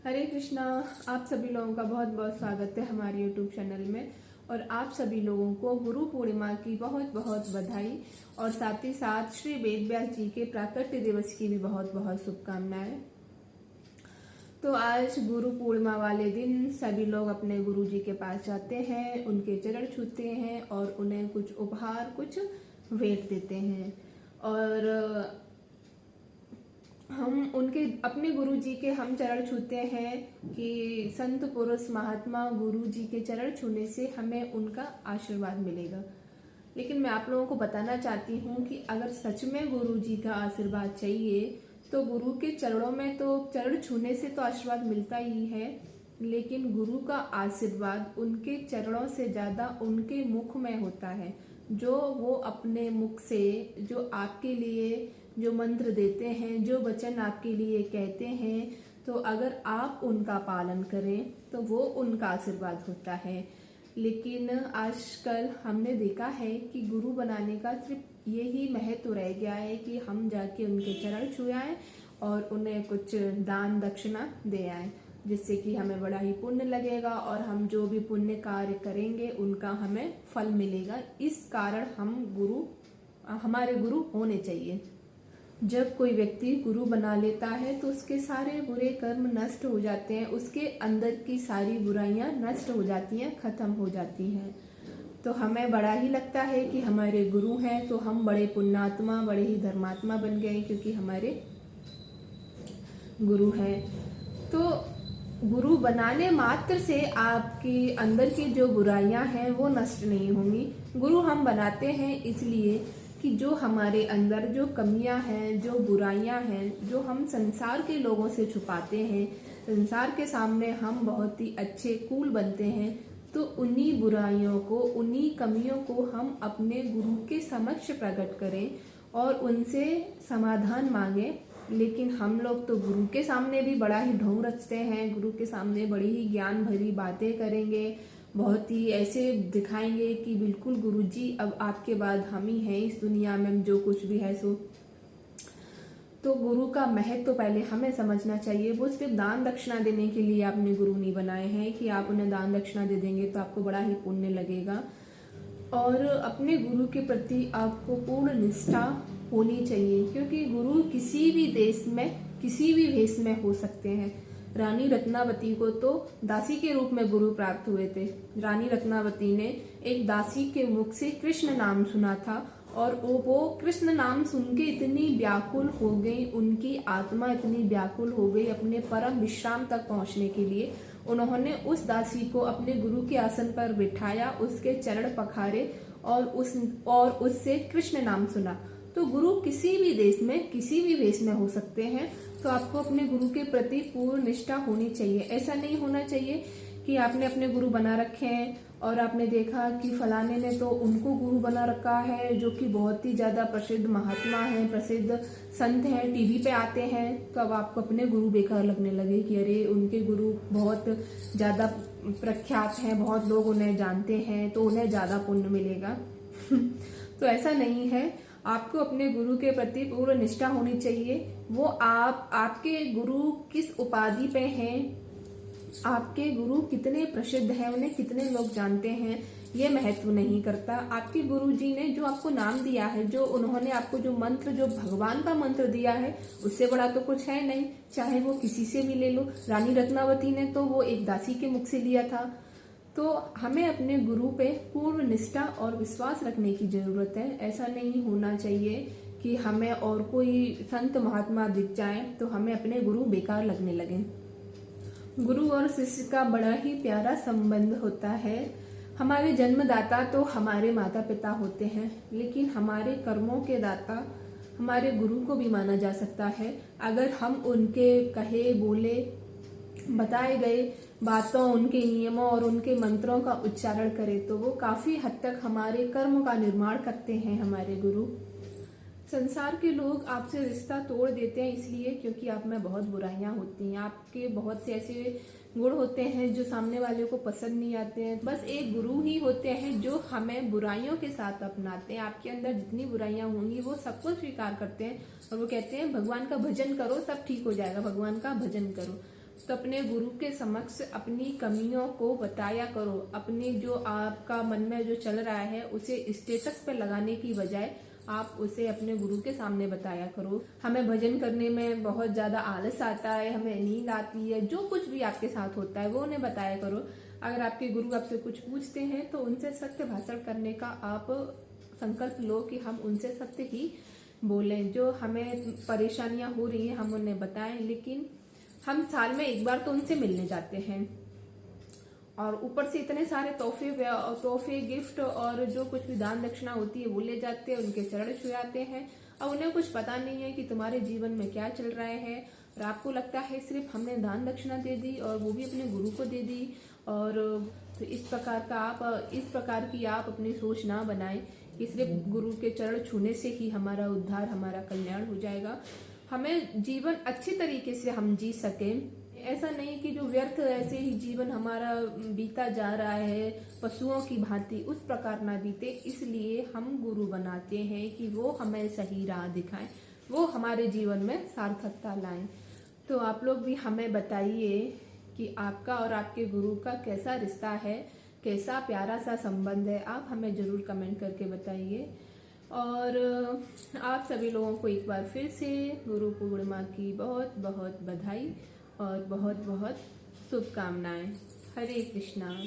हरे कृष्णा। आप सभी लोगों का बहुत बहुत स्वागत है हमारे यूट्यूब चैनल में। और आप सभी लोगों को गुरु पूर्णिमा की बहुत बहुत बधाई और साथ ही साथ श्री वेद व्यास जी के प्राकट्य दिवस की भी बहुत बहुत शुभकामनाएं। तो आज गुरु पूर्णिमा वाले दिन सभी लोग अपने गुरु जी के पास जाते हैं, उनके चरण छूते हैं और उन्हें कुछ उपहार, कुछ भेंट देते हैं। और हम उनके अपने गुरु जी के हम चरण छूते हैं कि संत पुरुष महात्मा गुरु जी के चरण छूने से हमें उनका आशीर्वाद मिलेगा। लेकिन मैं आप लोगों को बताना चाहती हूँ कि अगर सच में गुरु जी का आशीर्वाद चाहिए तो गुरु के चरणों में तो चरण छूने से तो आशीर्वाद मिलता ही है, लेकिन गुरु का आशीर्वाद उनके चरणों से ज्यादा उनके मुख में होता है। जो वो अपने मुख से जो आपके लिए जो मंत्र देते हैं, जो वचन आपके लिए कहते हैं, तो अगर आप उनका पालन करें तो वो उनका आशीर्वाद होता है। लेकिन आजकल हमने देखा है कि गुरु बनाने का सिर्फ यही महत्व रह गया है कि हम जाके उनके चरण छुआएं और उन्हें कुछ दान दक्षिणा दे आएं, जिससे कि हमें बड़ा ही पुण्य लगेगा और हम जो भी पुण्य कार्य करेंगे उनका हमें फल मिलेगा। इस कारण हमारे गुरु होने चाहिए। जब कोई व्यक्ति गुरु बना लेता है तो उसके सारे बुरे कर्म नष्ट हो जाते हैं, उसके अंदर की सारी बुराइयां नष्ट हो जाती हैं, खत्म हो जाती हैं। तो हमें बड़ा ही लगता है कि हमारे गुरु हैं तो हम बड़े पुण्यात्मा, बड़े ही धर्मात्मा बन गए क्योंकि हमारे गुरु हैं। तो गुरु बनाने मात्र से आपके अंदर की जो बुराइयां हैं वो नष्ट नहीं होंगी। गुरु हम बनाते हैं इसलिए कि जो हमारे अंदर जो कमियां हैं, जो बुराइयां हैं, जो हम संसार के लोगों से छुपाते हैं, संसार के सामने हम बहुत ही अच्छे कूल बनते हैं, तो उन्हीं बुराइयों को, उन्हीं कमियों को हम अपने गुरु के समक्ष प्रकट करें और उनसे समाधान मांगे। लेकिन हम लोग तो गुरु के सामने भी बड़ा ही ढोंग रचते हैं, गुरु के सामने बड़ी ही ज्ञान भरी बातें करेंगे, बहुत ही ऐसे दिखाएंगे कि बिल्कुल गुरुजी अब आपके बाद हम ही हैं इस दुनिया में, जो कुछ भी है सो। तो गुरु का महत्व तो पहले हमें समझना चाहिए। वो सिर्फ दान दक्षिणा देने के लिए आपने गुरु नहीं बनाए हैं कि आप उन्हें दान दक्षिणा दे देंगे तो आपको बड़ा ही पुण्य लगेगा। और अपने गुरु के प्रति आपको पूर्ण निष्ठा होनी चाहिए, क्योंकि गुरु किसी भी देश में किसी भी भेष में हो सकते हैं। रानी रत्नावती को तो दासी के रूप में गुरु प्राप्त हुए थे। रानी रत्नावती ने एक दासी के मुख से कृष्ण नाम सुना था और वो कृष्ण नाम सुन के इतनी व्याकुल हो गई, उनकी आत्मा इतनी व्याकुल हो गई अपने परम विश्राम तक पहुंचने के लिए। उन्होंने उस दासी को अपने गुरु के आसन पर बिठाया, उसके चरण पखारे और उससे कृष्ण नाम सुना। तो गुरु किसी भी देश में किसी भी वेश में हो सकते हैं। तो आपको अपने गुरु के प्रति पूर्ण निष्ठा होनी चाहिए। ऐसा नहीं होना चाहिए कि आपने अपने गुरु बना रखे हैं और आपने देखा कि फलाने ने तो उनको गुरु बना रखा है जो कि बहुत ही ज्यादा प्रसिद्ध महात्मा है, प्रसिद्ध संत है, टीवी पे आते हैं, तो अब आपको अपने गुरु बेकार लगने लगे कि अरे उनके गुरु बहुत ज्यादा प्रख्यात हैं, बहुत लोग उन्हें जानते हैं तो उन्हें ज्यादा पुण्य मिलेगा। तो ऐसा नहीं है। आपको अपने गुरु के प्रति पूर्ण निष्ठा होनी चाहिए। वो आपके गुरु किस उपाधि पे हैं, आपके गुरु कितने प्रसिद्ध हैं, उन्हें कितने लोग जानते हैं, ये महत्व नहीं करता। आपके गुरु जी ने जो आपको नाम दिया है, जो उन्होंने आपको जो मंत्र, जो भगवान का मंत्र दिया है, उससे बड़ा तो कुछ है नहीं, चाहे वो किसी से भी ले लो। रानी रत्नावती ने तो वो एक दासी के मुख से लिया था। तो हमें अपने गुरु पे पूर्ण निष्ठा और विश्वास रखने की जरूरत है। ऐसा नहीं होना चाहिए कि हमें और कोई संत महात्मा दिख जाए तो हमें अपने गुरु बेकार लगने लगे। गुरु और शिष्य का बड़ा ही प्यारा संबंध होता है। हमारे जन्मदाता तो हमारे माता पिता होते हैं, लेकिन हमारे कर्मों के दाता हमारे गुरु को भी माना जा सकता है। अगर हम उनके कहे बोले बताए गए बातों, उनके नियमों और उनके मंत्रों का उच्चारण करें तो वो काफी हद तक हमारे कर्म का निर्माण करते हैं हमारे गुरु। संसार के लोग आपसे रिश्ता तोड़ देते हैं इसलिए क्योंकि आप में बहुत बुराइयां होती हैं, आपके बहुत से ऐसे गुण होते हैं जो सामने वाले को पसंद नहीं आते हैं। बस एक गुरु ही होते हैं जो हमें बुराइयों के साथ अपनाते हैं। आपके अंदर जितनी बुराइयां होंगी वो सबको स्वीकार करते हैं और वो कहते हैं भगवान का भजन करो सब ठीक हो जाएगा, भगवान का भजन करो। तो अपने गुरु के समक्ष अपनी कमियों को बताया करो। अपने जो आपका मन में जो चल रहा है उसे स्टेटस पे लगाने की बजाय आप उसे अपने गुरु के सामने बताया करो। हमें भजन करने में बहुत ज्यादा आलस आता है, हमें नींद आती है, जो कुछ भी आपके साथ होता है वो उन्हें बताया करो। अगर आपके गुरु आपसे कुछ पूछते हैं तो उनसे सत्य भाषण करने का आप संकल्प लो कि हम उनसे सत्य ही बोलें। जो हमें परेशानियां हो रही हैं हम उन्हें बताएं, लेकिन हम साल में एक बार तो उनसे मिलने जाते हैं और ऊपर से इतने सारे तोहफे गिफ्ट और जो कुछ भी दान दक्षिणा होती है वो ले जाते हैं, उनके चरण छुआते हैं। अब उन्हें कुछ पता नहीं है कि तुम्हारे जीवन में क्या चल रहा है, और आपको लगता है सिर्फ हमने दान दक्षिणा दे दी और वो भी अपने गुरु को दे दी। और तो इस प्रकार की आप अपनी सोच ना बनाएं कि सिर्फ गुरु के चरण छूने से ही हमारा उद्धार, हमारा कल्याण हो जाएगा। हमें जीवन अच्छी तरीके से हम जी सकें, ऐसा नहीं कि जो व्यर्थ ऐसे ही जीवन हमारा बीता जा रहा है पशुओं की भांति, उस प्रकार ना बीते। इसलिए हम गुरु बनाते हैं कि वो हमें सही राह दिखाएं, वो हमारे जीवन में सार्थकता लाएं। तो आप लोग भी हमें बताइए कि आपका और आपके गुरु का कैसा रिश्ता है, कैसा प्यारा सा संबंध है। आप हमें जरूर कमेंट करके बताइए। और आप सभी लोगों को एक बार फिर से गुरु पूर्णिमा की बहुत बहुत बधाई और बहुत बहुत शुभकामनाएं। हरे कृष्णा।